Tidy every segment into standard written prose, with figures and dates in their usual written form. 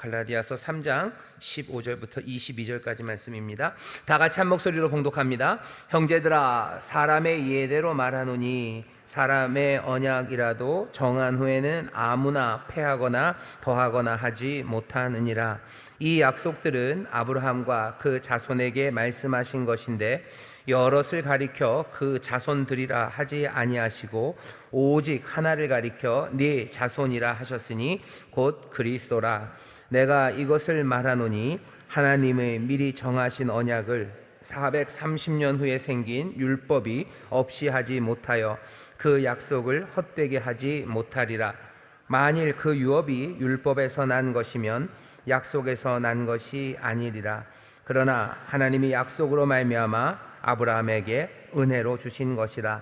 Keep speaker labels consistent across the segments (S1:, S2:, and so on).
S1: 갈라디아서 3장 15절부터 22절까지 말씀입니다. 다 같이 한 목소리로 봉독합니다. 형제들아, 사람의 이해대로 말하노니 사람의 언약이라도 정한 후에는 아무나 폐하거나 더하거나 하지 못하느니라. 이 약속들은 아브라함과 그 자손에게 말씀하신 것인데 여럿을 가리켜 그 자손들이라 하지 아니하시고 오직 하나를 가리켜 네 자손이라 하셨으니 곧 그리스도라. 내가 이것을 말하노니 하나님의 미리 정하신 언약을 430년 후에 생긴 율법이 없이 하지 못하여 그 약속을 헛되게 하지 못하리라. 만일 그 유업이 율법에서 난 것이면 약속에서 난 것이 아니리라. 그러나 하나님이 약속으로 말미암아 아브라함에게 은혜로 주신 것이라.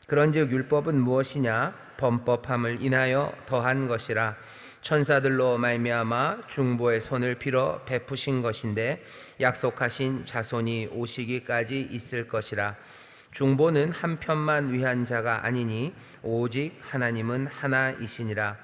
S1: 그런즉 율법은 무엇이냐? 범법함을 인하여 더한 것이라. 천사들로 말미암아 중보의 손을 빌어 베푸신 것인데 약속하신 자손이 오시기까지 있을 것이라. 중보는 한 편만 위한 자가 아니니 오직 하나님은 하나이시니라.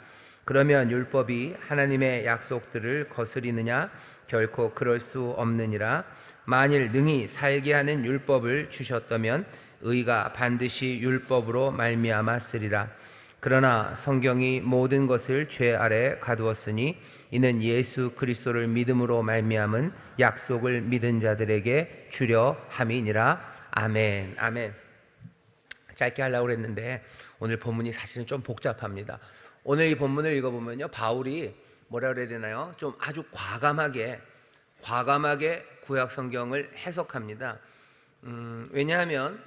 S1: 그러면 율법이 하나님의 약속들을 거스리느냐? 결코 그럴 수 없느니라. 만일 능히 살게 하는 율법을 주셨다면 의가 반드시 율법으로 말미암았으리라. 그러나 성경이 모든 것을 죄 아래 가두었으니 이는 예수 그리스도를 믿음으로 말미암은 약속을 믿은 자들에게 주려 함이니라. 아멘. 아멘. 짧게 하려고 했는데 오늘 본문이 사실은 좀 복잡합니다. 오늘 이 본문을 읽어보면요, 바울이 뭐라 그래야 되나요? 좀 아주 과감하게 구약 성경을 해석합니다. 왜냐하면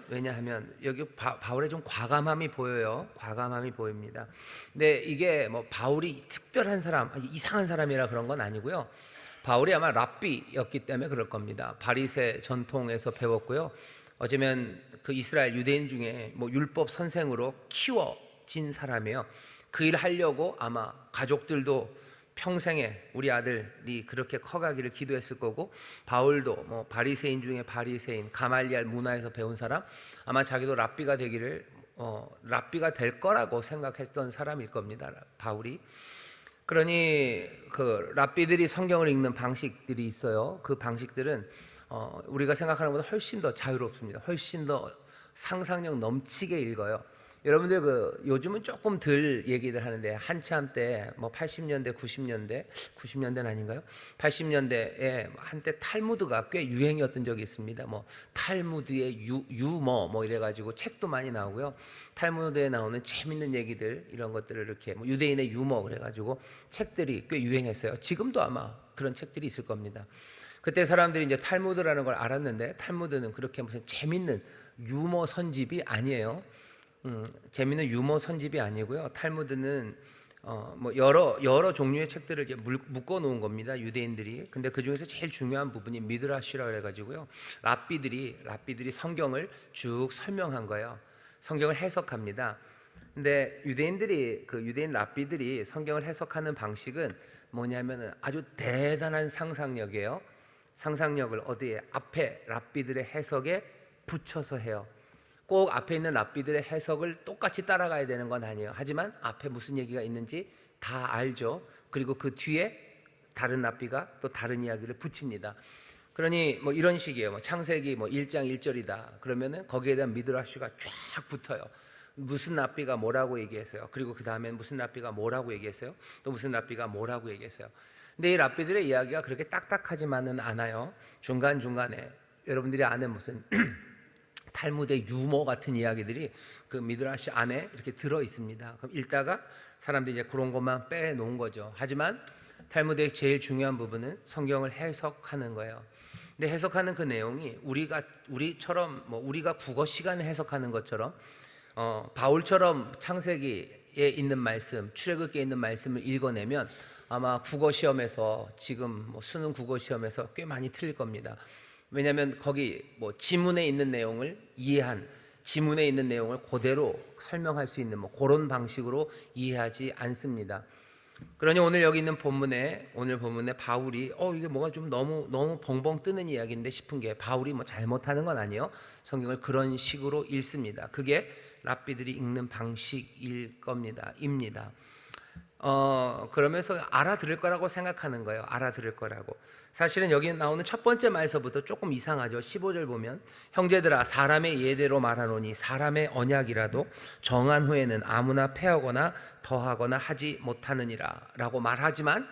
S1: 여기 바울의 좀 과감함이 보여요. 과감함이 보입니다. 근데 이게 뭐 바울이 특별한 사람, 이상한 사람이라 그런 건 아니고요. 바울이 아마 랍비였기 때문에 그럴 겁니다. 바리새 전통에서 배웠고요. 어쩌면 그 이스라엘 유대인 중에 뭐 율법 선생으로 키워진 사람이에요. 그 일 하려고 아마 가족들도 평생에 우리 아들이 그렇게 커가기를 기도했을 거고, 바울도 뭐 바리새인 중에 바리새인, 가말리알 문화에서 배운 사람, 아마 자기도 랍비가 되기를 랍비가 될 거라고 생각했던 사람일 겁니다, 바울이. 그러니 그 랍비들이 성경을 읽는 방식들이 있어요. 그 방식들은 우리가 생각하는 것보다 훨씬 더 자유롭습니다. 훨씬 더 상상력 넘치게 읽어요. 여러분들 요즘은 조금 덜 얘기들 하는데 한참 때 뭐 80년대 90년대는 아닌가요? 80년대에 한때 탈무드가 꽤 유행이었던 적이 있습니다. 뭐 탈무드의 유머 뭐 이래가지고 책도 많이 나오고요. 탈무드에 나오는 재밌는 얘기들 이런 것들을 이렇게 뭐 유대인의 유머 그래가지고 책들이 꽤 유행했어요. 지금도 아마 그런 책들이 있을 겁니다. 그때 사람들이 이제 탈무드라는 걸 알았는데 탈무드는 그렇게 무슨 재밌는 유머 선집이 아니에요. 재미있는 유머 선집이 아니고요. 탈무드는 뭐 여러 종류의 책들을 이제 묶어 놓은 겁니다, 유대인들이. 근데 그 중에서 제일 중요한 부분이 미드라시라 그래가지고요, 랍비들이 성경을 쭉 설명한 거예요. 성경을 해석합니다. 근데 유대인 랍비들이 성경을 해석하는 방식은 뭐냐면은 아주 대단한 상상력이에요. 상상력을 어디에 앞에 랍비들의 해석에 붙여서 해요. 꼭 앞에 있는 랍비들의 해석을 똑같이 따라가야 되는 건 아니에요. 하지만 앞에 무슨 얘기가 있는지 다 알죠. 그리고 그 뒤에 다른 랍비가 또 다른 이야기를 붙입니다. 그러니 뭐 이런 식이에요. 뭐 창세기 뭐 1장 1절이다. 그러면은 거기에 대한 미드라시가 쫙 붙어요. 무슨 랍비가 뭐라고 얘기했어요. 그리고 그 다음엔 무슨 랍비가 뭐라고 얘기했어요. 또 무슨 랍비가 뭐라고 얘기했어요. 근데 이 랍비들의 이야기가 그렇게 딱딱하지만은 않아요. 중간중간에 여러분들이 아는 무슨 탈무드의 유머 같은 이야기들이 그 미드라시 안에 이렇게 들어 있습니다. 그럼 읽다가 사람들이 이제 그런 것만 빼놓은 거죠. 하지만 탈무드의 제일 중요한 부분은 성경을 해석하는 거예요. 근데 해석하는 그 내용이 우리처럼 뭐 우리가 국어 시간에 해석하는 것처럼 바울처럼 창세기에 있는 말씀, 출애굽기에 있는 말씀을 읽어내면 아마 국어 시험에서 지금 뭐 수능 국어 시험에서 꽤 많이 틀릴 겁니다. 왜냐하면 거기 뭐 지문에 있는 내용을 지문에 있는 내용을 그대로 설명할 수 있는 뭐 그런 방식으로 이해하지 않습니다. 그러니 오늘 여기 있는 본문에 바울이 이게 뭐가 좀 너무 벙벙 뜨는 이야기인데 싶은 게, 바울이 뭐 잘못하는 건 아니에요. 성경을 그런 식으로 읽습니다. 그게 랍비들이 읽는 방식일 겁니다. 그러면서 알아들을 거라고 생각하는 거예요. 알아들을 거라고. 사실은 여기 나오는 첫 번째 말서부터 조금 이상하죠. 15절 보면 형제들아 사람의 예대로 말하노니 사람의 언약이라도 정한 후에는 아무나 패하거나 더하거나 하지 못하느니라 라고 말하지만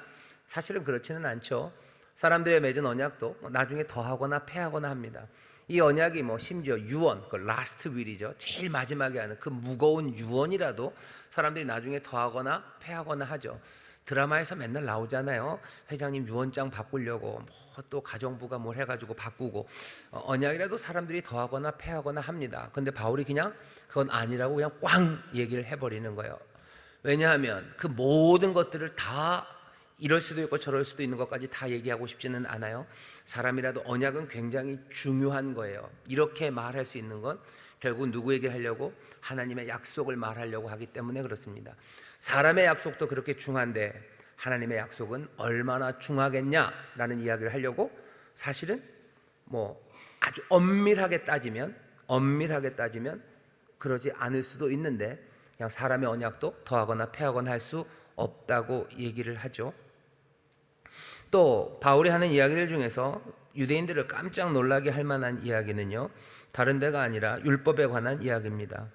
S1: 사실은 그렇지는 않죠. 사람들의 맺은 언약도 나중에 더하거나 패하거나 합니다. 이 언약이 심지어 유언, 그 라스트 윌이죠. 제일 마지막에 하는 그 무거운 유언이라도 사람들이 나중에 더하거나 패하거나 하죠. 드라마에서 맨날 나오잖아요. 회장님 유언장 바꾸려고 또 가정부가 뭘 해가지고 바꾸고 언약이라도 사람들이 더하거나 패하거나 합니다. 근데 바울이 그냥 그건 아니라고 그냥 꽝 얘기를 해버리는 거예요. 왜냐하면 그 모든 것들을 다 이럴 수도 있고 저럴 수도 있는 것까지 다 얘기하고 싶지는 않아요. 사람이라도 언약은 굉장히 중요한 거예요. 이렇게 말할 수 있는 건 결국 누구에게 하려고? 하나님의 약속을 말하려고 하기 때문에 그렇습니다. 사람의 약속도 그렇게 중한데 하나님의 약속은 얼마나 중하겠냐라는 이야기를 하려고 사실은 아주 엄밀하게 따지면 그러지 않을 수도 있는데 그냥 사람의 언약도 더하거나 패하거나 할 수 없다고 얘기를 하죠. 또 바울이 하는 이야기들 중에서 유대인들을 깜짝 놀라게 할 만한 이야기는요, 다른 데가 아니라 율법에 관한 이야기입니다.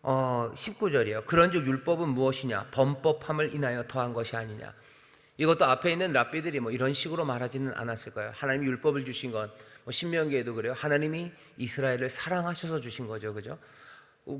S1: 19절이에요. 그런즉 율법은 무엇이냐? 범법함을 인하여 더한 것이 아니냐. 이것도 앞에 있는 랍비들이 이런 식으로 말하지는 않았을 거예요. 하나님이 율법을 주신 건 신명기에도 그래요. 하나님이 이스라엘을 사랑하셔서 주신 거죠, 그죠?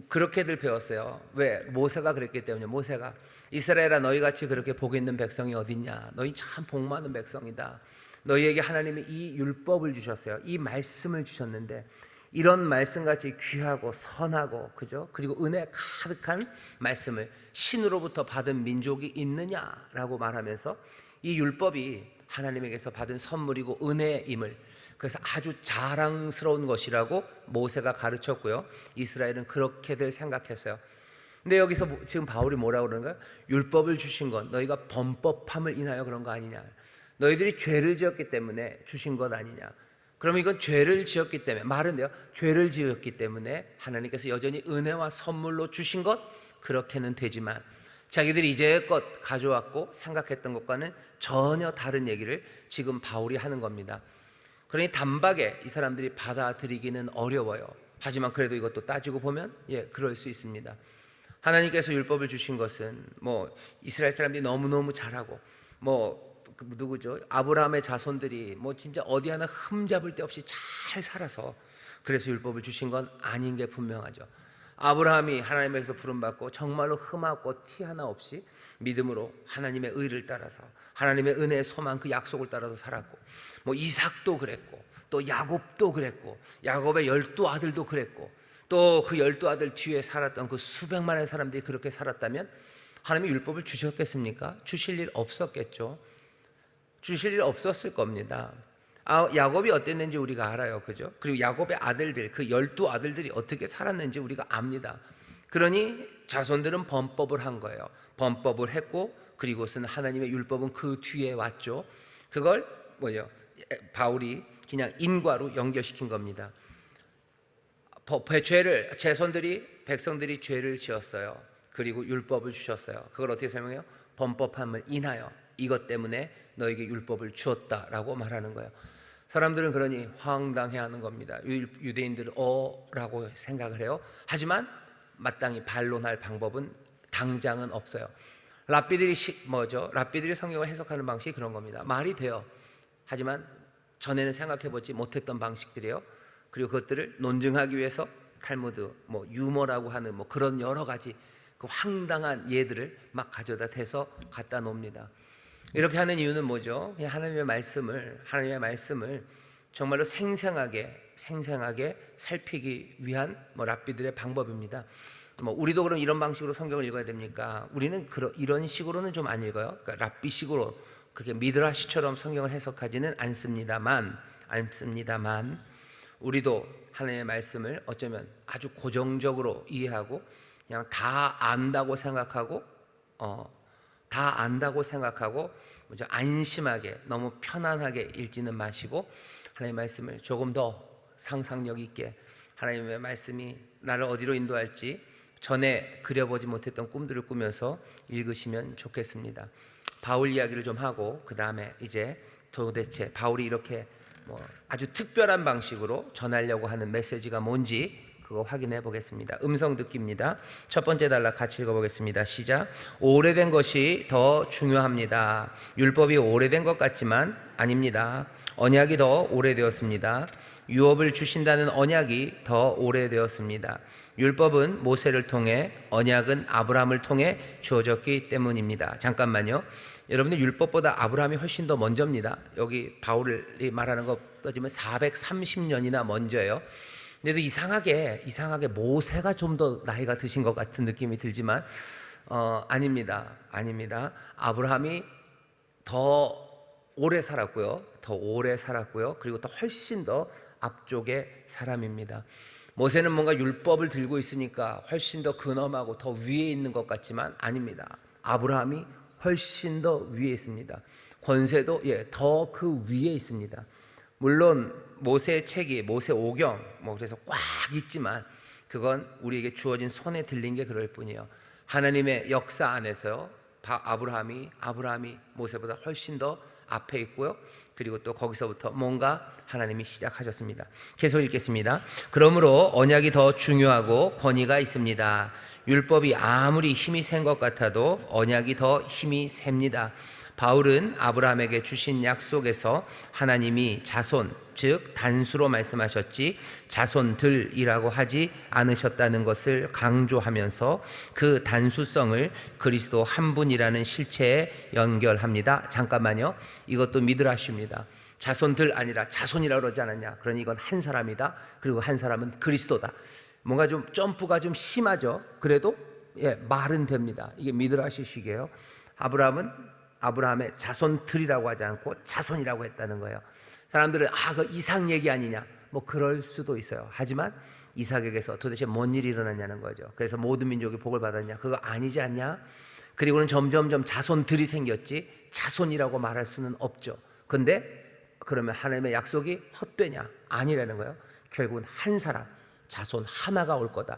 S1: 그렇게들 배웠어요. 왜? 모세가 그랬기 때문에. 모세가 이스라엘아 너희같이 그렇게 복 있는 백성이 어딨냐? 너희 참 복 많은 백성이다. 너희에게 하나님이 이 율법을 주셨어요. 이 말씀을 주셨는데 이런 말씀같이 귀하고 선하고 그죠? 그리고 은혜 가득한 말씀을 신으로부터 받은 민족이 있느냐라고 말하면서 이 율법이 하나님에게서 받은 선물이고 은혜임을, 그래서 아주 자랑스러운 것이라고 모세가 가르쳤고요. 이스라엘은 그렇게들 생각했어요. 근데 여기서 지금 바울이 뭐라고 그러는 거야? 율법을 주신 건 너희가 범법함을 인하여 그런 거 아니냐. 너희들이 죄를 지었기 때문에 주신 것 아니냐. 그러면 이건 죄를 지었기 때문에, 말은요, 죄를 지었기 때문에 하나님께서 여전히 은혜와 선물로 주신 것, 그렇게는 되지만 자기들이 이제껏 가져왔고 생각했던 것과는 전혀 다른 얘기를 지금 바울이 하는 겁니다. 그러니 단박에 이 사람들이 받아들이기는 어려워요. 하지만 그래도 이것도 따지고 보면 그럴 수 있습니다. 하나님께서 율법을 주신 것은 이스라엘 사람들이 너무너무 잘하고 누구죠? 아브라함의 자손들이 진짜 어디 하나 흠잡을 데 없이 잘 살아서 그래서 율법을 주신 건 아닌 게 분명하죠. 아브라함이 하나님에게서 부름받고 정말로 흠하고 티 하나 없이 믿음으로 하나님의 의를 따라서 하나님의 은혜의 소망 그 약속을 따라서 살았고 이삭도 그랬고 또 야곱도 그랬고 야곱의 12아들도 그랬고 또 그 12아들 뒤에 살았던 그 수백만의 사람들이 그렇게 살았다면 하나님이 율법을 주셨겠습니까? 주실 일 없었겠죠. 주실 일 없었을 겁니다. 야곱이 어땠는지 우리가 알아요, 그죠? 그리고 야곱의 아들들, 그 12아들들이 어떻게 살았는지 우리가 압니다. 그러니 자손들은 범법을 한 거예요. 범법을 했고 그리고선 하나님의 율법은 그 뒤에 왔죠. 그걸 바울이 그냥 인과로 연결시킨 겁니다. 백성들이 죄를 지었어요. 그리고 율법을 주셨어요. 그걸 어떻게 설명해요? 범법함을 인하여 이것 때문에 너에게 율법을 주었다라고 말하는 거예요. 사람들은 그러니 황당해하는 겁니다. 유대인들은 라고 생각을 해요. 하지만 마땅히 반론할 방법은 당장은 없어요. 랍비들이 성경을 해석하는 방식이 그런 겁니다. 말이 돼요. 하지만 전에는 생각해보지 못했던 방식들이에요. 그리고 그것들을 논증하기 위해서 탈무드, 유머라고 하는 그런 여러 가지 그 황당한 예들을 막 가져다 대서 갖다 놓습니다. 이렇게 하는 이유는 뭐죠? 하나님의 말씀을 정말로 생생하게 살피기 위한 랍비들의 방법입니다. 우리도 그럼 이런 방식으로 성경을 읽어야 됩니까? 우리는 이런 식으로는 좀 안 읽어요. 그러니까 랍비식으로 그렇게 미드라시처럼 성경을 해석하지는 않습니다만 우리도 하나님의 말씀을 어쩌면 아주 고정적으로 이해하고 그냥 다 안다고 생각하고 먼저 안심하게 너무 편안하게 읽지는 마시고 하나님의 말씀을 조금 더 상상력 있게 하나님의 말씀이 나를 어디로 인도할지 전에 그려보지 못했던 꿈들을 꾸면서 읽으시면 좋겠습니다. 바울 이야기를 좀 하고 그 다음에 이제 도대체 바울이 이렇게 아주 특별한 방식으로 전하려고 하는 메시지가 뭔지 그거 확인해 보겠습니다. 음성 듣기입니다. 첫 번째 단락 같이 읽어보겠습니다. 시작. 오래된 것이 더 중요합니다. 율법이 오래된 것 같지만 아닙니다. 언약이 더 오래되었습니다. 유업을 주신다는 언약이 더 오래되었습니다. 율법은 모세를 통해, 언약은 아브라함을 통해 주어졌기 때문입니다. 잠깐만요. 여러분들, 율법보다 아브라함이 훨씬 더 먼저입니다. 여기 바울이 말하는 것 따지면 430년이나 먼저예요. 근데도 이상하게 모세가 좀 더 나이가 드신 것 같은 느낌이 들지만 아닙니다. 아브라함이 더 오래 살았고요. 그리고 또 훨씬 더 앞쪽의 사람입니다. 모세는 뭔가 율법을 들고 있으니까 훨씬 더 근엄하고 더 위에 있는 것 같지만 아닙니다. 아브라함이 훨씬 더 위에 있습니다. 권세도 더 그 위에 있습니다. 물론 모세의 책이 모세오경 그래서 꽉 있지만 그건 우리에게 주어진 손에 들린 게 그럴 뿐이에요. 하나님의 역사 안에서요, 아브라함이 모세보다 훨씬 더 앞에 있고요. 그리고 또 거기서부터 뭔가 하나님이 시작하셨습니다. 계속 읽겠습니다. 그러므로 언약이 더 중요하고 권위가 있습니다. 율법이 아무리 힘이 센 것 같아도 언약이 더 힘이 셉니다. 바울은 아브라함에게 주신 약속에서 하나님이 자손, 즉 단수로 말씀하셨지 자손들이라고 하지 않으셨다는 것을 강조하면서 그 단수성을 그리스도 한 분이라는 실체에 연결합니다. 잠깐만요. 이것도 미드라시입니다. 자손들 아니라 자손이라고 그러지 않았냐. 그러니 이건 한 사람이다. 그리고 한 사람은 그리스도다. 뭔가 좀 점프가 좀 심하죠. 그래도 말은 됩니다. 이게 미드라시식이에요. 아브라함의 자손들이라고 하지 않고 자손이라고 했다는 거예요. 사람들은 그 이삭 얘기 아니냐, 그럴 수도 있어요. 하지만 이삭에게서 도대체 뭔 일이 일어났냐는 거죠. 그래서 모든 민족이 복을 받았냐, 그거 아니지 않냐. 그리고는 점점점 자손들이 생겼지 자손이라고 말할 수는 없죠. 근데 그러면 하나님의 약속이 헛되냐? 아니라는 거예요. 결국은 한 사람, 자손 하나가 올 거다.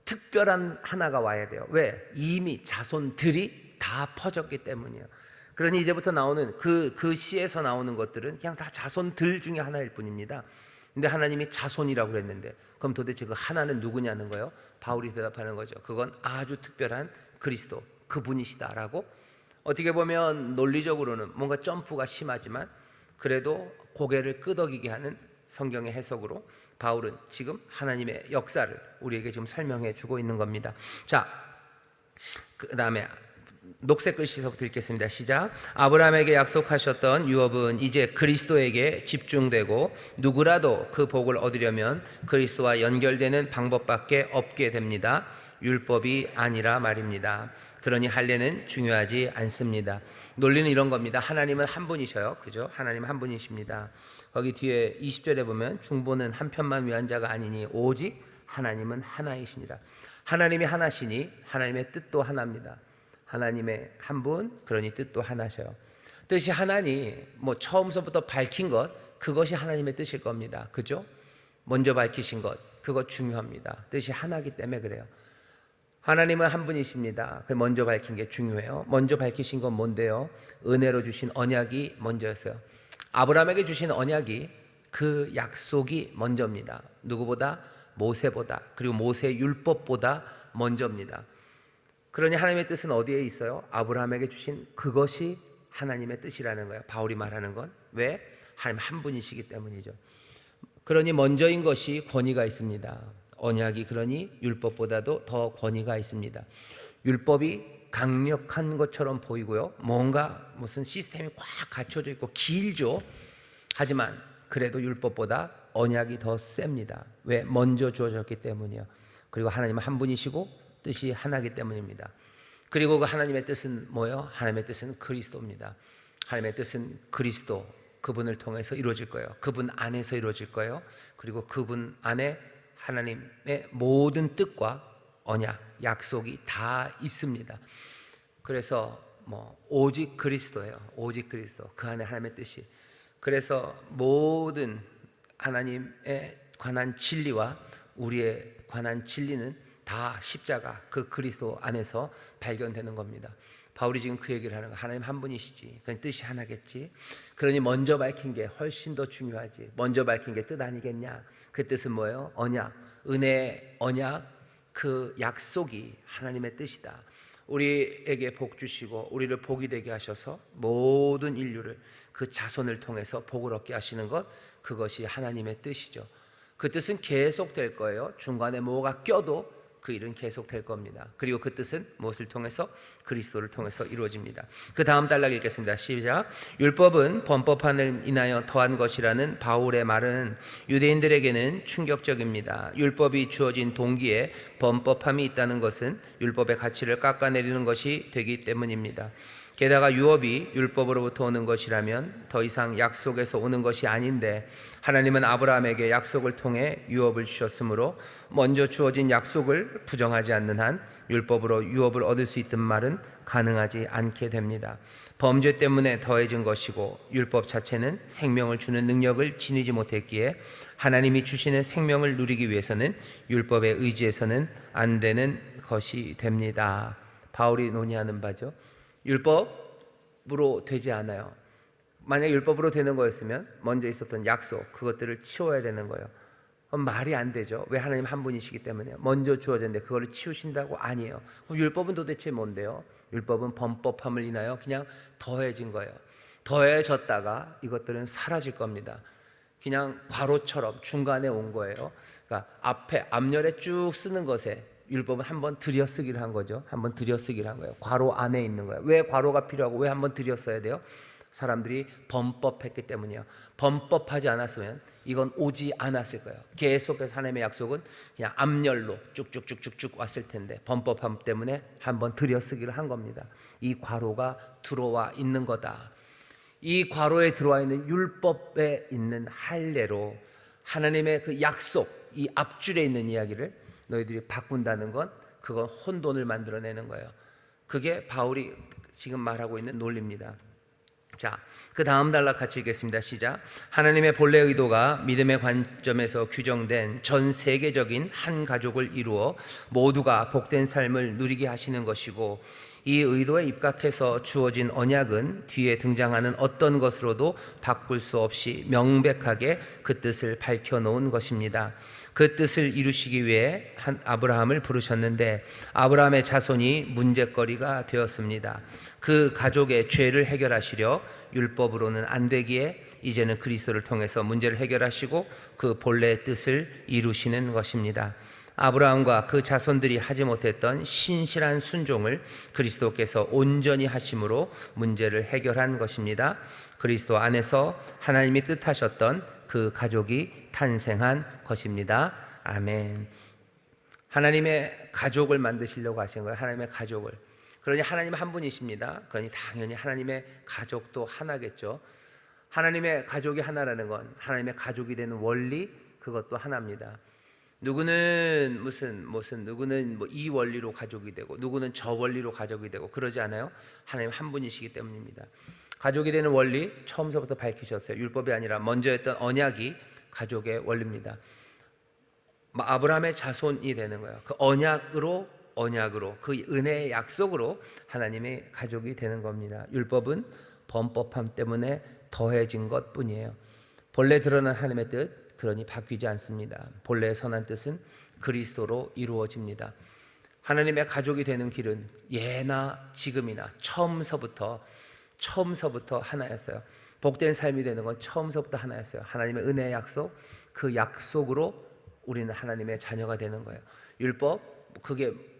S1: 특별한 하나가 와야 돼요. 왜? 이미 자손들이 다 퍼졌기 때문이에요. 그러니 이제부터 나오는 그 시에서 나오는 것들은 그냥 다 자손들 중에 하나일 뿐입니다. 근데 하나님이 자손이라고 그랬는데 그럼 도대체 그 하나는 누구냐는 거예요. 바울이 대답하는 거죠. 그건 아주 특별한 그리스도, 그분이시다라고. 어떻게 보면 논리적으로는 뭔가 점프가 심하지만 그래도 고개를 끄덕이게 하는 성경의 해석으로 바울은 지금 하나님의 역사를 우리에게 지금 설명해 주고 있는 겁니다. 자, 그 다음에 녹색 글씨서부터 읽겠습니다. 시작. 아브라함에게 약속하셨던 유업은 이제 그리스도에게 집중되고 누구라도 그 복을 얻으려면 그리스도와 연결되는 방법밖에 없게 됩니다. 율법이 아니라 말입니다. 그러니 할례는 중요하지 않습니다. 논리는 이런 겁니다. 하나님은 한 분이셔요. 그죠? 하나님은 한 분이십니다. 거기 뒤에 20절에 보면 중보는 한 편만 위한 자가 아니니 오직 하나님은 하나이시니라. 하나님이 하나시니 하나님의 뜻도 하나입니다. 하나님의 한 분, 그러니 뜻도 하나셔요. 뜻이 하나니 처음서부터 밝힌 것, 그것이 하나님의 뜻일 겁니다. 그죠? 먼저 밝히신 것, 그것 중요합니다. 뜻이 하나이기 때문에 그래요. 하나님은 한 분이십니다. 먼저 밝힌 게 중요해요. 먼저 밝히신 건 뭔데요? 은혜로 주신 언약이 먼저였어요. 아브라함에게 주신 언약이, 그 약속이 먼저입니다. 누구보다? 모세보다, 그리고 모세의 율법보다 먼저입니다. 그러니 하나님의 뜻은 어디에 있어요? 아브라함에게 주신 그것이 하나님의 뜻이라는 거예요. 바울이 말하는 건. 왜? 하나님 한 분이시기 때문이죠. 그러니 먼저인 것이 권위가 있습니다. 언약이 그러니 율법보다도 더 권위가 있습니다. 율법이 강력한 것처럼 보이고요. 뭔가 무슨 시스템이 꽉 갖춰져 있고 길죠. 하지만 그래도 율법보다 언약이 더 셉니다. 왜? 먼저 주어졌기 때문이요. 그리고 하나님은 한 분이시고 뜻이 하나이기 때문입니다. 그리고 그 하나님의 뜻은 뭐예요? 하나님의 뜻은 그리스도입니다. 하나님의 뜻은 그리스도, 그분을 통해서 이루어질 거예요. 그분 안에서 이루어질 거예요. 그리고 그분 안에 하나님의 모든 뜻과 언약, 약속이 다 있습니다. 그래서 오직 그리스도예요. 오직 그리스도. 그 안에 하나님의 뜻이. 그래서 모든 하나님에 관한 진리와 우리에 관한 진리는 다 십자가 그 그리스도 안에서 발견되는 겁니다. 바울이 지금 그 얘기를 하는 거예요. 하나님 한 분이시지, 그 뜻이 하나겠지. 그러니 먼저 밝힌 게 훨씬 더 중요하지. 먼저 밝힌 게 뜻 아니겠냐. 그 뜻은 뭐예요? 언약, 은혜, 언약, 그 약속이 하나님의 뜻이다. 우리에게 복 주시고 우리를 복이 되게 하셔서 모든 인류를 그 자손을 통해서 복을 얻게 하시는 것, 그것이 하나님의 뜻이죠. 그 뜻은 계속될 거예요. 중간에 뭐가 껴도 그 일은 계속될 겁니다. 그리고 그 뜻은 무엇을 통해서? 그리스도를 통해서 이루어집니다. 그 다음 단락 읽겠습니다. 시작. 율법은 범법함을 인하여 더한 것이라는 바울의 말은 유대인들에게는 충격적입니다. 율법이 주어진 동기에 범법함이 있다는 것은 율법의 가치를 깎아내리는 것이 되기 때문입니다. 게다가 유업이 율법으로부터 오는 것이라면 더 이상 약속에서 오는 것이 아닌데, 하나님은 아브라함에게 약속을 통해 유업을 주셨으므로 먼저 주어진 약속을 부정하지 않는 한 율법으로 유업을 얻을 수 있던 말은 가능하지 않게 됩니다. 범죄 때문에 더해진 것이고 율법 자체는 생명을 주는 능력을 지니지 못했기에 하나님이 주시는 생명을 누리기 위해서는 율법에 의지해서는 안 되는 것이 됩니다. 바울이 논의하는 바죠. 율법으로 되지 않아요. 만약 율법으로 되는 거였으면 먼저 있었던 약속, 그것들을 치워야 되는 거예요. 말이 안 되죠. 왜? 하나님 한 분이시기 때문에. 먼저 주어졌는데 그거를 치우신다고? 아니에요. 그럼 율법은 도대체 뭔데요? 율법은 범법함을 인하여 그냥 더해진 거예요. 더해졌다가 이것들은 사라질 겁니다. 그냥 괄호처럼 중간에 온 거예요. 그러니까 앞에 앞열에 쭉 쓰는 것에 율법은 한번 들여쓰기를 한 거죠. 한번 들여쓰기를 한 거예요. 괄호 안에 있는 거예요. 왜 괄호가 필요하고 왜 한번 들여써야 돼요? 사람들이 범법했기 때문이에요. 범법하지 않았으면 이건 오지 않았을 거예요. 계속해서 하나님의 약속은 그냥 앞열로 쭉쭉쭉쭉쭉 왔을 텐데 범법함 때문에 한번 들여쓰기를 한 겁니다. 이 괄호가 들어와 있는 거다. 이 괄호에 들어와 있는 율법에 있는 할례로 하나님의 그 약속, 이 앞줄에 있는 이야기를 너희들이 바꾼다는 건 그건 혼돈을 만들어내는 거예요. 그게 바울이 지금 말하고 있는 논리입니다. 자, 그 다음 단락 같이 읽겠습니다. 시작. 하나님의 본래 의도가 믿음의 관점에서 규정된 전 세계적인 한 가족을 이루어 모두가 복된 삶을 누리게 하시는 것이고, 이 의도에 입각해서 주어진 언약은 뒤에 등장하는 어떤 것으로도 바꿀 수 없이 명백하게 그 뜻을 밝혀놓은 것입니다. 그 뜻을 이루시기 위해 아브라함을 부르셨는데 아브라함의 자손이 문제거리가 되었습니다. 그 가족의 죄를 해결하시려 율법으로는 안 되기에 이제는 그리스도를 통해서 문제를 해결하시고 그 본래의 뜻을 이루시는 것입니다. 아브라함과 그 자손들이 하지 못했던 신실한 순종을 그리스도께서 온전히 하심으로 문제를 해결한 것입니다. 그리스도 안에서 하나님이 뜻하셨던 그 가족이 탄생한 것입니다. 아멘. 하나님의 가족을 만드시려고 하신 거예요. 하나님의 가족을. 그러니 하나님 한 분이십니다. 그러니 당연히 하나님의 가족도 하나겠죠. 하나님의 가족이 하나라는 건 하나님의 가족이 되는 원리, 그것도 하나입니다. 누구는 누구는 뭐 이 원리로 가족이 되고 누구는 저 원리로 가족이 되고 그러지 않아요. 하나님 한 분이시기 때문입니다. 가족이 되는 원리 처음서부터 밝히셨어요. 율법이 아니라 먼저 했던 언약이 가족의 원리입니다. 아브라함의 자손이 되는 거예요. 그 언약으로 그 은혜의 약속으로 하나님의 가족이 되는 겁니다. 율법은 범법함 때문에 더해진 것뿐이에요. 본래 드러난 하나님의 뜻, 그러니 바뀌지 않습니다. 본래의 선한 뜻은 그리스도로 이루어집니다. 하나님의 가족이 되는 길은 예나 지금이나 처음서부터 하나였어요. 복된 삶이 되는 건 처음서부터 하나였어요. 하나님의 은혜의 약속, 그 약속으로 우리는 하나님의 자녀가 되는 거예요.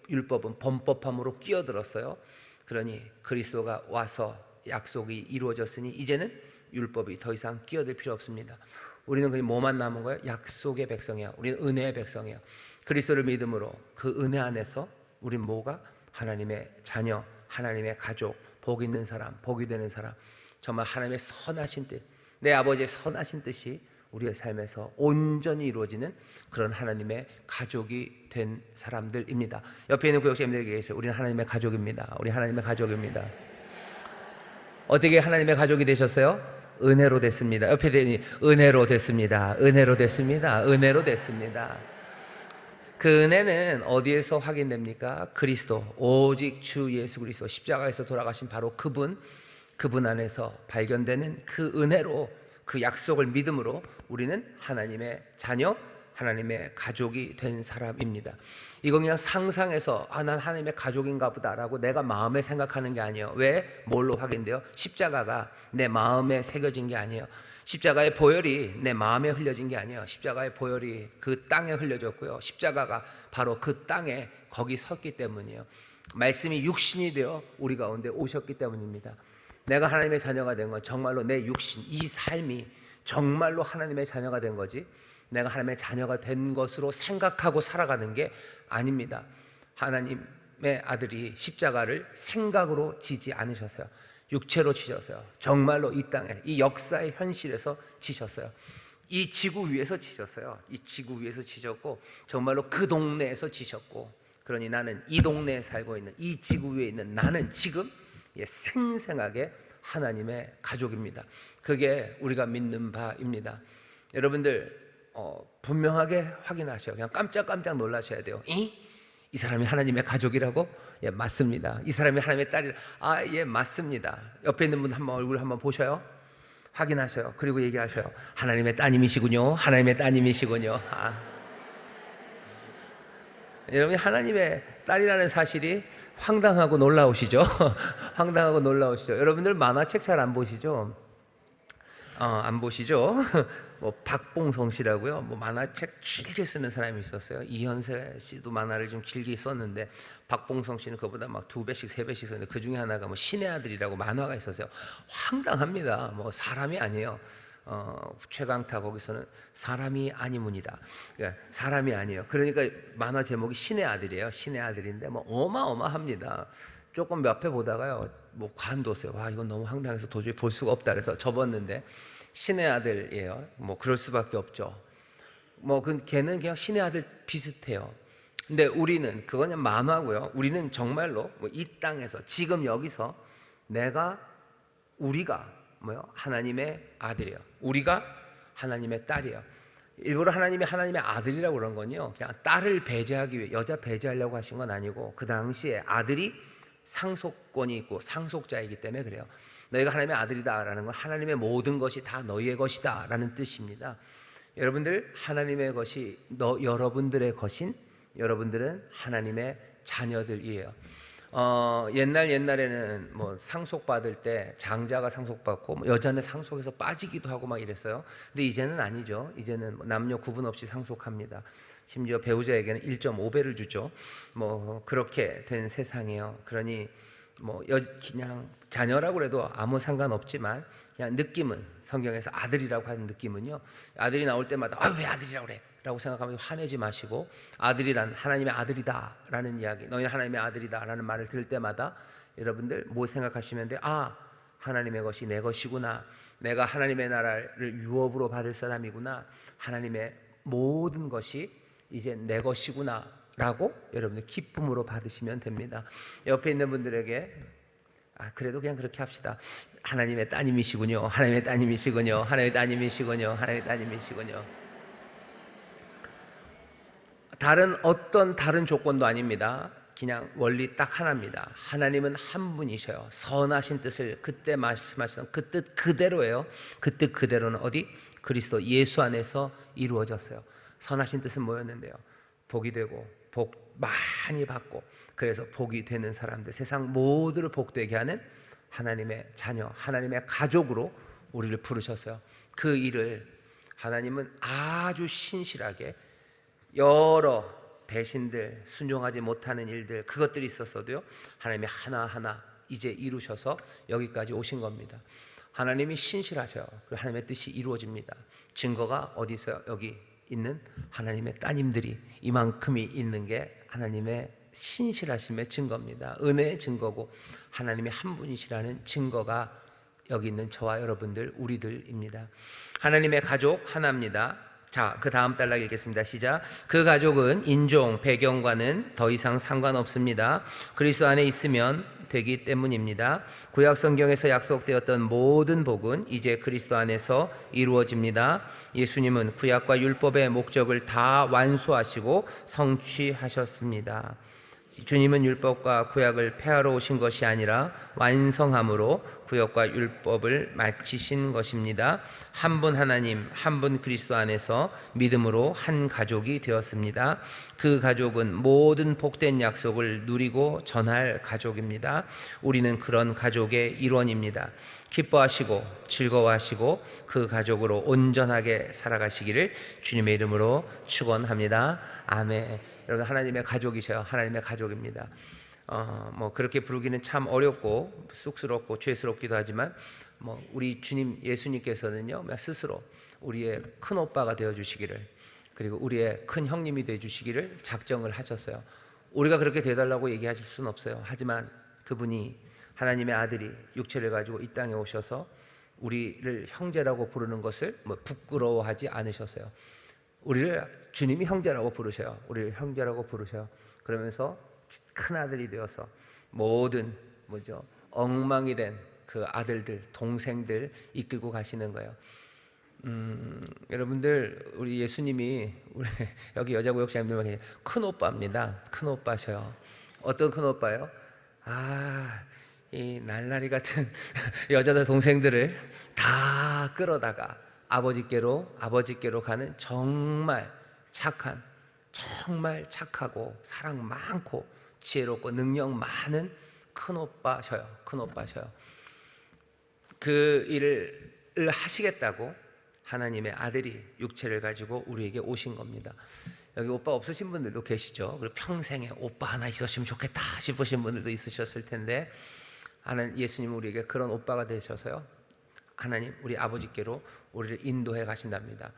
S1: 율법은 범법함으로 끼어들었어요. 그러니 그리스도가 와서 약속이 이루어졌으니 이제는 율법이 더 이상 끼어들 필요 없습니다. 우리는 그냥 뭐만 남은 거예요? 약속의 백성이야. 우리는 은혜의 백성이야. 그리스도를 믿음으로 그 은혜 안에서 우린 뭐가? 하나님의 자녀, 하나님의 가족, 복 있는 사람, 복이 되는 사람. 정말 하나님의 선하신 뜻, 내 아버지의 선하신 뜻이 우리의 삶에서 온전히 이루어지는 그런 하나님의 가족이 된 사람들입니다. 옆에 있는 구역자님들에게 계세요. 우리는 하나님의 가족입니다. 우리 하나님의 가족입니다. 어떻게 하나님의 가족이 되셨어요? 은혜로 됐습니다. 옆에 대니 은혜로 됐습니다. 은혜로 됐습니다. 은혜로 됐습니다. 그 은혜는 어디에서 확인됩니까? 그리스도, 오직 주 예수 그리스도 십자가에서 돌아가신 바로 그분 안에서 발견되는 그 은혜로, 그 약속을 믿음으로 우리는 하나님의 자녀, 하나님의 가족이 된 사람입니다. 이건 그냥 상상해서 난 하나님의 가족인가 보다라고 내가 마음에 생각하는 게 아니에요. 왜? 뭘로 확인돼요? 십자가가 내 마음에 새겨진 게 아니에요. 십자가의 보혈이 내 마음에 흘려진 게 아니에요. 십자가의 보혈이 그 땅에 흘려졌고요. 십자가가 바로 그 땅에 거기 섰기 때문이에요. 말씀이 육신이 되어 우리 가운데 오셨기 때문입니다. 내가 하나님의 자녀가 된 건 정말로 내 육신, 이 삶이 정말로 하나님의 자녀가 된 거지, 내가 하나님의 자녀가 된 것으로 생각하고 살아가는 게 아닙니다. 하나님의 아들이 십자가를 생각으로 지지 않으셨어요. 육체로 지셨어요. 정말로 이 땅에, 이 역사의 현실에서 지셨어요. 이 지구 위에서 지셨어요. 이 지구 위에서 지셨고 정말로 그 동네에서 지셨고, 그러니 나는 이 동네에 살고 있는, 이 지구 위에 있는 나는 지금 생생하게 하나님의 가족입니다. 그게 우리가 믿는 바입니다. 여러분들 분명하게 확인하셔요. 그냥 깜짝깜짝 놀라셔야 돼요. 이 사람이 하나님의 가족이라고? 예, 맞습니다. 이 사람이 하나님의 딸이라? 예, 맞습니다. 옆에 있는 분 한번 얼굴 한번 보셔요. 확인하셔요. 그리고 얘기하셔요. 하나님의 따님이시군요. 하나님의 따님이시군요. 여러분이 하나님의 딸이라는 사실이 황당하고 놀라우시죠? 황당하고 놀라우시죠? 여러분들 만화책 잘 안 보시죠? 안 보시죠? 뭐 박봉성 씨라고요. 뭐 만화책 길게 쓰는 사람이 있었어요. 이현세 씨도 만화를 좀 길게 썼는데 박봉성 씨는 그보다 막 2배씩 3배씩 썼는데 그 중에 하나가 뭐 신의 아들이라고 만화가 있었어요. 황당합니다. 뭐 사람이 아니에요. 최강타 거기서는 사람이 아니문이다. 그러니까 사람이 아니에요. 그러니까 만화 제목이 신의 아들이에요. 신의 아들인데 뭐 어마어마합니다. 조금 몇 회 보다가요, 뭐 관뒀어요. 와, 이건 너무 황당해서 도저히 볼 수가 없다 그래서 접었는데, 신의 아들이에요. 뭐 그럴 수밖에 없죠. 뭐 걔는 그냥 신의 아들 비슷해요. 근데 우리는 그건 그냥 만화고요. 우리는 정말로 뭐 이 땅에서 지금 여기서 우리가 하나님의 아들이에요. 우리가 하나님의 딸이에요. 일부러 하나님의 아들이라고 그런 건요, 그냥 딸을 배제하기 위해, 여자 배제하려고 하신 건 아니고, 그 당시에 아들이 상속권이 있고 상속자이기 때문에 그래요. 너희가 하나님의 아들이다라는 건 하나님의 모든 것이 다 너희의 것이다 라는 뜻입니다. 여러분들 하나님의 것이 여러분들의 것인, 여러분들은 하나님의 자녀들이에요. 옛날에는 뭐 상속받을 때 장자가 상속받고 뭐 여자는 상속에서 빠지기도 하고 막 이랬어요. 근데 이제는 아니죠. 이제는 남녀 구분 없이 상속합니다. 심지어 배우자에게는 1.5배를 주죠. 뭐 그렇게 된 세상이에요. 그러니 뭐 그냥 자녀라고 해도 아무 상관없지만, 그냥 느낌은, 성경에서 아들이라고 하는 느낌은요, 아들이 나올 때마다 왜 아들이라고 그래? 라고 생각하면서 화내지 마시고, 아들이란 하나님의 아들이다 라는 이야기, 너희는 하나님의 아들이다 라는 말을 들을 때마다 여러분들 뭐 생각하시면 돼요? 하나님의 것이 내 것이구나. 내가 하나님의 나라를 유업으로 받을 사람이구나. 하나님의 모든 것이 이제 내 것이구나 라고 여러분들 기쁨으로 받으시면 됩니다. 옆에 있는 분들에게 그래도 그냥 그렇게 합시다. 하나님의 따님이시군요. 하나님의 따님이시군요. 하나님의 따님이시군요. 하나님의 따님이시군요. 어떤 다른 조건도 아닙니다. 그냥 원리 딱 하나입니다. 하나님은 한 분이셔요. 선하신 뜻을 그때 말씀하셨던 그 뜻 그대로예요. 그 뜻 그대로는 어디? 그리스도 예수 안에서 이루어졌어요. 선하신 뜻은 뭐였는데요? 복이 되고 복 많이 받고, 그래서 복이 되는 사람들, 세상 모두를 복되게 하는 하나님의 자녀, 하나님의 가족으로 우리를 부르셨어요. 그 일을 하나님은 아주 신실하게 여러 배신들, 순종하지 못하는 일들, 그것들이 있었어도요, 하나님이 하나하나 이제 이루셔서 여기까지 오신 겁니다. 하나님이 신실하셔요. 그리고 하나님의 뜻이 이루어집니다. 증거가 어디 있어요? 여기 있는 하나님의 따님들이 이만큼이 있는 게 하나님의 신실하심의 증거입니다. 은혜의 증거고 하나님이 한 분이시라는 증거가 여기 있는 저와 여러분들, 우리들입니다. 하나님의 가족 하나입니다. 자, 그 다음 단락 읽겠습니다. 시작. 그 가족은 인종, 배경과는 더 이상 상관없습니다. 그리스도 안에 있으면 되기 때문입니다. 구약 성경에서 약속되었던 모든 복은 이제 그리스도 안에서 이루어집니다. 예수님은 구약과 율법의 목적을 다 완수하시고 성취하셨습니다. 주님은 율법과 구약을 폐하러 오신 것이 아니라 완성함으로 구약과 율법을 마치신 것입니다. 한 분 하나님, 한 분 그리스도 안에서 믿음으로 한 가족이 되었습니다. 그 가족은 모든 복된 약속을 누리고 전할 가족입니다. 우리는 그런 가족의 일원입니다. 기뻐하시고 즐거워하시고 그 가족으로 온전하게 살아가시기를 주님의 이름으로 축원합니다. 아멘. 여러분, 하나님의 가족이셔요. 하나님의 가족입니다. 뭐 그렇게 부르기는 참 어렵고 쑥스럽고 죄스럽기도 하지만 우리 주님 예수님께서는요 스스로 우리의 큰 오빠가 되어 주시기를, 그리고 우리의 큰 형님이 되어 주시기를 작정을 하셨어요. 우리가 그렇게 되달라고 얘기하실 수는 없어요. 하지만 그분이 하나님의 아들이 육체를 가지고 이 땅에 오셔서 우리를 형제라고 부르는 것을 부끄러워하지 않으셨어요. 우리를 주님이 형제라고 부르셔요. 우리를 형제라고 부르셔요. 그러면서 큰 아들이 되어서 모든 엉망이 된 그 아들들, 동생들 이끌고 가시는 거예요. 여러분들, 우리 예수님이 우리 여기 여자 구역자님들만 큰 오빠입니다. 큰 오빠셔요. 어떤 큰 오빠요? 이 날라리 같은 여자들 동생들을 다 끌어다가 아버지께로 가는 정말 착하고 사랑 많고 지혜롭고 능력 많은 큰 오빠셔요. 큰 오빠셔요. 그 일을 하시겠다고 하나님의 아들이 육체를 가지고 우리에게 오신 겁니다. 여기 오빠 없으신 분들도 계시죠. 그리고 평생에 오빠 하나 있었으면 좋겠다 싶으신 분들도 있으셨을 텐데, 하나님 예수님은 우리에게 그런 오빠가 되셔서요, 하나님 우리 아버지께로 우리를 인도해 가신답니다.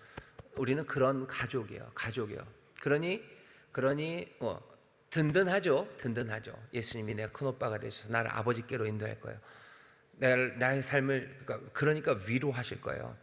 S1: 우리는 그런 가족이에요. 그러니 든든하죠. 예수님이 내 큰 오빠가 되셔서 나를 아버지께로 인도할 거예요. 나의 삶을 그러니까 위로하실 거예요.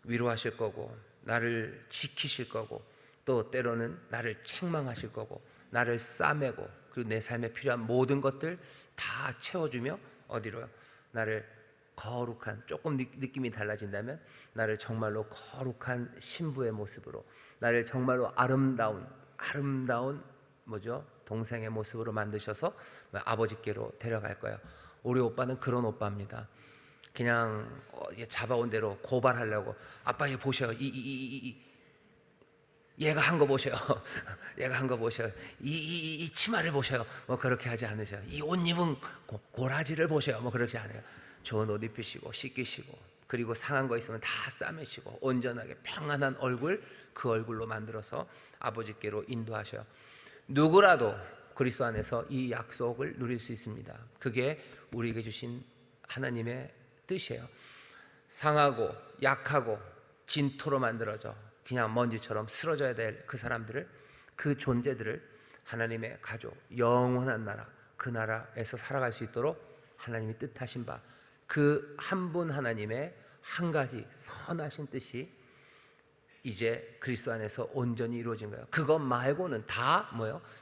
S1: 위로하실 거고, 나를 지키실 거고, 또 때로는 나를 책망하실 거고, 나를 싸매고, 그리고 내 삶에 필요한 모든 것들 다 채워주며 어디로요? 나를 거룩한, 조금 느낌이 달라진다면 나를 정말로 거룩한 신부의 모습으로, 나를 정말로 아름다운 동생의 모습으로 만드셔서 아버지께로 데려갈 거예요. 우리 오빠는 그런 오빠입니다. 그냥 잡아온 대로 고발하려고, 아빠 얘 보셔요. 얘가 한 거 보셔요. 얘가 한 거 보셔요. 이 치마를 보셔요. 그렇게 하지 않으셔요. 이 옷 입은 고라지를 보셔요. 그렇지 않아요. 좋은 옷 입히시고 씻기시고, 그리고 상한 거 있으면 다 싸매시고, 온전하게 평안한 얼굴, 그 얼굴로 만들어서 아버지께로 인도하셔요. 누구라도 그리스도 안에서 이 약속을 누릴 수 있습니다. 그게 우리에게 주신 하나님의 뜻이에요. 상하고 약하고 진토로 만들어져 그냥 먼지처럼 쓰러져야 될 그 사람들을, 그 존재들을 하나님의 가족, 영원한 나라, 그 나라에서 살아갈 수 있도록 하나님이 뜻하신 바, 그 한 분 하나님의 한 가지 선하신 뜻이 이제 그리스도 안에서 온전히 이루어진 거예요. 그것 말고는 다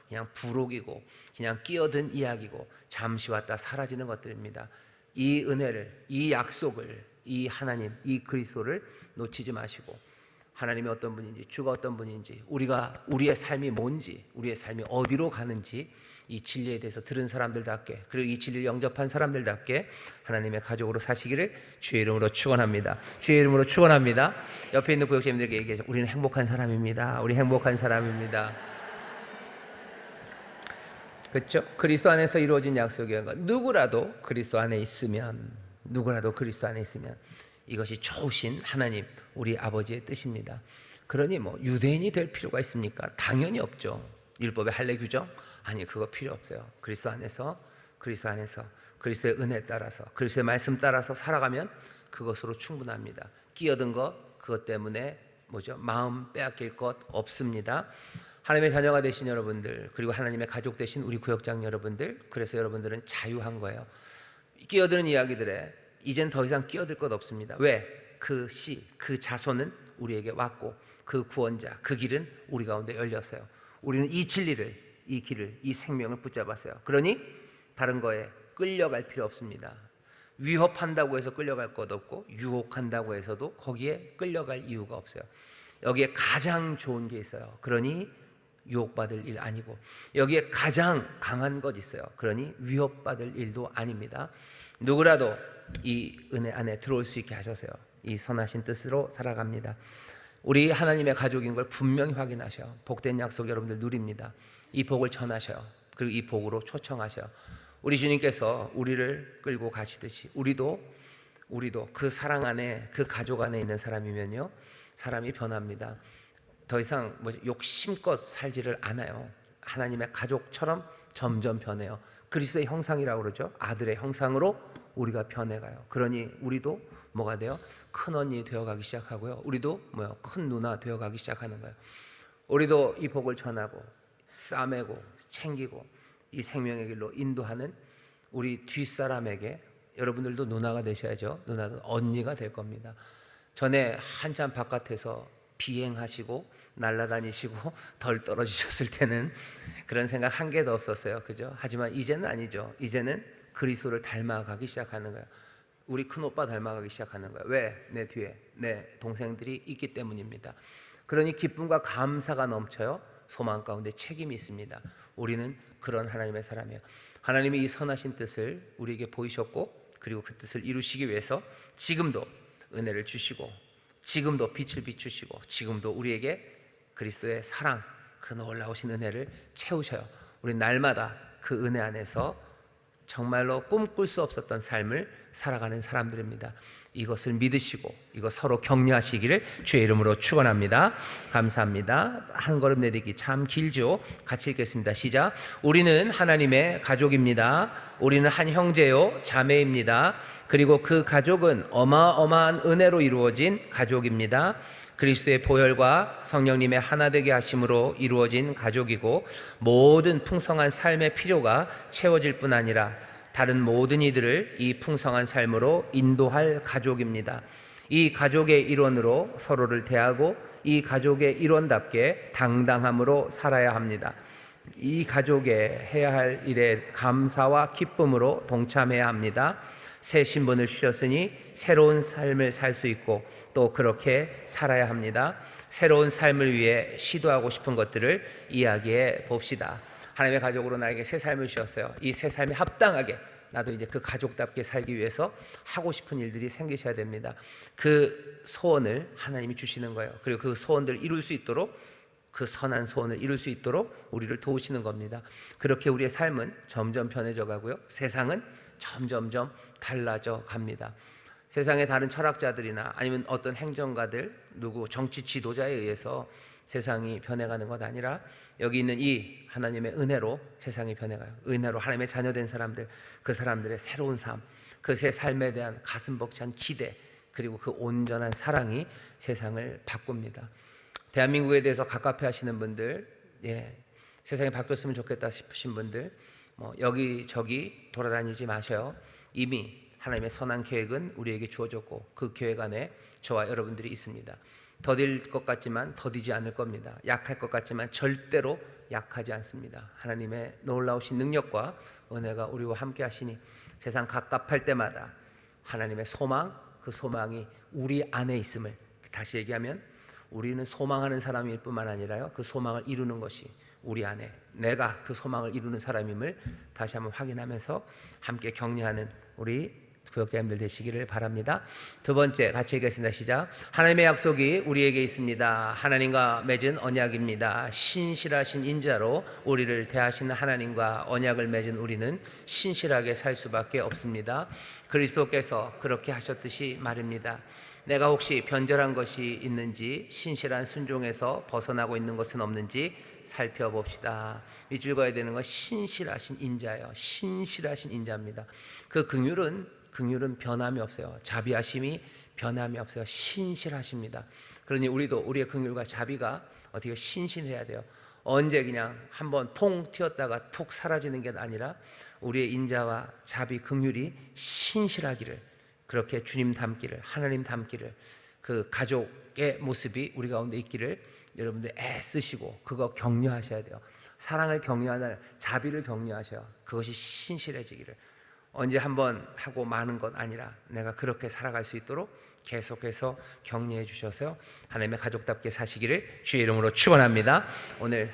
S1: 그냥 부록이고 그냥 끼어든 이야기고 잠시 왔다 사라지는 것들입니다. 이 은혜를, 이 약속을, 이 하나님, 이 그리스도를 놓치지 마시고, 하나님이 어떤 분인지, 주가 어떤 분인지, 우리의 삶이 뭔지, 우리의 삶이 어디로 가는지, 이 진리에 대해서 들은 사람들답게, 그리고 이 진리를 영접한 사람들답게 하나님의 가족으로 사시기를 주의 이름으로 축원합니다. 주의 이름으로 축원합니다. 옆에 있는 구역자님들에게 얘기하죠. 우리는 행복한 사람입니다. 우리 행복한 사람입니다. 그렇죠? 그리스도 안에서 이루어진 약속이야. 누구라도 그리스도 안에 있으면 이것이 좋으신 하나님, 우리 아버지의 뜻입니다. 그러니 유대인이 될 필요가 있습니까? 당연히 없죠. 율법의 할례 규정? 아니, 그거 필요 없어요. 그리스도 안에서 그리스도의 은혜 따라서, 그리스도의 말씀 따라서 살아가면 그것으로 충분합니다. 끼어든 그것 때문에 마음 빼앗길 것 없습니다. 하나님의 자녀가 되신 여러분들, 그리고 하나님의 가족 되신 우리 구역장 여러분들, 그래서 여러분들은 자유한 거예요. 끼어드는 이야기들에 이젠 더 이상 끼어들 것 없습니다. 왜? 그 씨, 그 자손은 우리에게 왔고 그 구원자, 그 길은 우리 가운데 열렸어요. 우리는 이 진리를, 이 길을, 이 생명을 붙잡았어요. 그러니 다른 거에 끌려갈 필요 없습니다. 위협한다고 해서 끌려갈 것 없고 유혹한다고 해서도 거기에 끌려갈 이유가 없어요. 여기에 가장 좋은 게 있어요. 그러니 유혹받을 일 아니고, 여기에 가장 강한 것 있어요. 그러니 위협받을 일도 아닙니다. 누구라도 이 은혜 안에 들어올 수 있게 하셔서요, 이 선하신 뜻으로 살아갑니다. 우리 하나님의 가족인 걸 분명히 확인하셔요. 복된 약속 여러분들 누립니다. 이 복을 전하셔요. 그리고 이 복으로 초청하셔요. 우리 주님께서 우리를 끌고 가시듯이 우리도 그 사랑 안에, 그 가족 안에 있는 사람이면요, 사람이 변합니다. 더 이상 욕심껏 살지를 않아요. 하나님의 가족처럼 점점 변해요. 그리스도의 형상이라고 그러죠. 아들의 형상으로 우리가 변해가요. 그러니 우리도 뭐가 돼요? 큰 언니 되어가기 시작하고요. 우리도 큰 누나 되어가기 시작하는 거예요. 우리도 이 복을 전하고 싸매고 챙기고 이 생명의 길로 인도하는 우리 뒷사람에게, 여러분들도 누나가 되셔야죠. 누나도 언니가 될 겁니다. 전에 한참 바깥에서 비행하시고 날아다니시고 덜 떨어지셨을 때는 그런 생각 한 개도 없었어요. 그죠? 하지만 이제는 아니죠. 이제는 그리스도를 닮아가기 시작하는 거예요. 우리 큰오빠 닮아가기 시작하는 거예요. 왜? 내 뒤에 내 동생들이 있기 때문입니다. 그러니 기쁨과 감사가 넘쳐요. 소망 가운데 책임이 있습니다. 우리는 그런 하나님의 사람이에요. 하나님이 이 선하신 뜻을 우리에게 보이셨고, 그리고 그 뜻을 이루시기 위해서 지금도 은혜를 주시고, 지금도 빛을 비추시고, 지금도 우리에게 그리스도의 사랑, 그 놀라우신 은혜를 채우셔요. 우리 날마다 그 은혜 안에서 정말로 꿈꿀 수 없었던 삶을 살아가는 사람들입니다. 이것을 믿으시고 이거 서로 격려하시기를 주의 이름으로 축원합니다. 감사합니다. 한 걸음 내딛기 참 길죠. 같이 읽겠습니다. 시작. 우리는 하나님의 가족입니다. 우리는 한 형제요 자매입니다. 그리고 그 가족은 어마어마한 은혜로 이루어진 가족입니다. 그리스도의 보혈과 성령님의 하나 되게 하심으로 이루어진 가족이고, 모든 풍성한 삶의 필요가 채워질 뿐 아니라 다른 모든 이들을 이 풍성한 삶으로 인도할 가족입니다. 이 가족의 일원으로 서로를 대하고 이 가족의 일원답게 당당함으로 살아야 합니다. 이 가족에 해야 할 일에 감사와 기쁨으로 동참해야 합니다. 새 신분을 주셨으니 새로운 삶을 살 수 있고 또 그렇게 살아야 합니다. 새로운 삶을 위해 시도하고 싶은 것들을 이야기해 봅시다. 하나님의 가족으로 나에게 새 삶을 주셨어요. 이 새 삶에 합당하게 나도 이제 그 가족답게 살기 위해서 하고 싶은 일들이 생기셔야 됩니다. 그 소원을 하나님이 주시는 거예요. 그리고 그 소원들을 이룰 수 있도록, 그 선한 소원을 이룰 수 있도록 우리를 도우시는 겁니다. 그렇게 우리의 삶은 점점 변해져 가고요, 세상은 점점점 달라져 갑니다. 세상의 다른 철학자들이나 아니면 어떤 행정가들, 누구 정치 지도자에 의해서 세상이 변해가는 것 아니라 여기 있는 이 하나님의 은혜로 세상이 변해가요. 은혜로 하나님의 자녀된 사람들, 그 사람들의 새로운 삶, 그 새 삶에 대한 가슴 벅찬 기대, 그리고 그 온전한 사랑이 세상을 바꿉니다. 대한민국에 대해서 갑갑해 하시는 분들, 세상이 바뀌었으면 좋겠다 싶으신 분들, 여기저기 돌아다니지 마셔요. 이미 하나님의 선한 계획은 우리에게 주어졌고 그 계획 안에 저와 여러분들이 있습니다. 더딜 것 같지만 더디지 않을 겁니다. 약할 것 같지만 절대로 약하지 않습니다. 하나님의 놀라우신 능력과 은혜가 우리와 함께 하시니 세상 갑갑할 때마다 하나님의 소망, 그 소망이 우리 안에 있음을, 다시 얘기하면 우리는 소망하는 사람일 뿐만 아니라요, 그 소망을 이루는 것이 우리 안에, 내가 그 소망을 이루는 사람임을 다시 한번 확인하면서 함께 격려하는 우리 구역자님들 되시기를 바랍니다. 두 번째 같이 읽겠습니다. 시작. 하나님의 약속이 우리에게 있습니다. 하나님과 맺은 언약입니다. 신실하신 인자로 우리를 대하시는 하나님과 언약을 맺은 우리는 신실하게 살 수밖에 없습니다. 그리스도께서 그렇게 하셨듯이 말입니다. 내가 혹시 변절한 것이 있는지, 신실한 순종에서 벗어나고 있는 것은 없는지 살펴봅시다. 밑줄 그어야 되는 건 신실하신 인자예요. 신실하신 인자입니다. 그 긍휼은 변함이 없어요. 자비하심이 변함이 없어요. 신실하십니다. 그러니 우리도 우리의 긍휼과 자비가 어떻게 신실해야 돼요. 언제 그냥 한번 퐁 튀었다가 푹 사라지는 게 아니라 우리의 인자와 자비, 긍휼이 신실하기를, 그렇게 주님 닮기를, 하나님 닮기를, 그 가족의 모습이 우리 가운데 있기를 여러분들 애쓰시고 그거 격려하셔야 돼요. 사랑을 격려하는, 자비를 격려하셔야 그것이 신실해지기를. 언제 한번 하고 마는 것 아니라 내가 그렇게 살아갈 수 있도록 계속해서 격려해 주셔서 하나님의 가족답게 사시기를 주의 이름으로 축원합니다. 오늘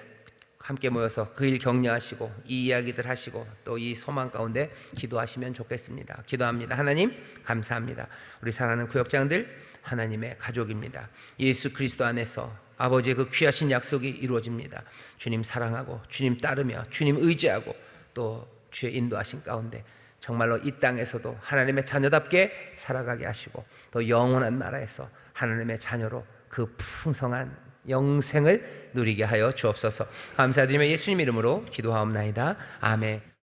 S1: 함께 모여서 그 일 격려하시고 이 이야기들 하시고 또 이 소망 가운데 기도하시면 좋겠습니다. 기도합니다. 하나님 감사합니다. 우리 사랑하는 구역장들 하나님의 가족입니다. 예수 그리스도 안에서 아버지의 그 귀하신 약속이 이루어집니다. 주님 사랑하고 주님 따르며 주님 의지하고 또 주의 인도하신 가운데 정말로 이 땅에서도 하나님의 자녀답게 살아가게 하시고 또 영원한 나라에서 하나님의 자녀로 그 풍성한 영생을 누리게 하여 주옵소서. 감사드리며 예수님 이름으로 기도하옵나이다. 아멘.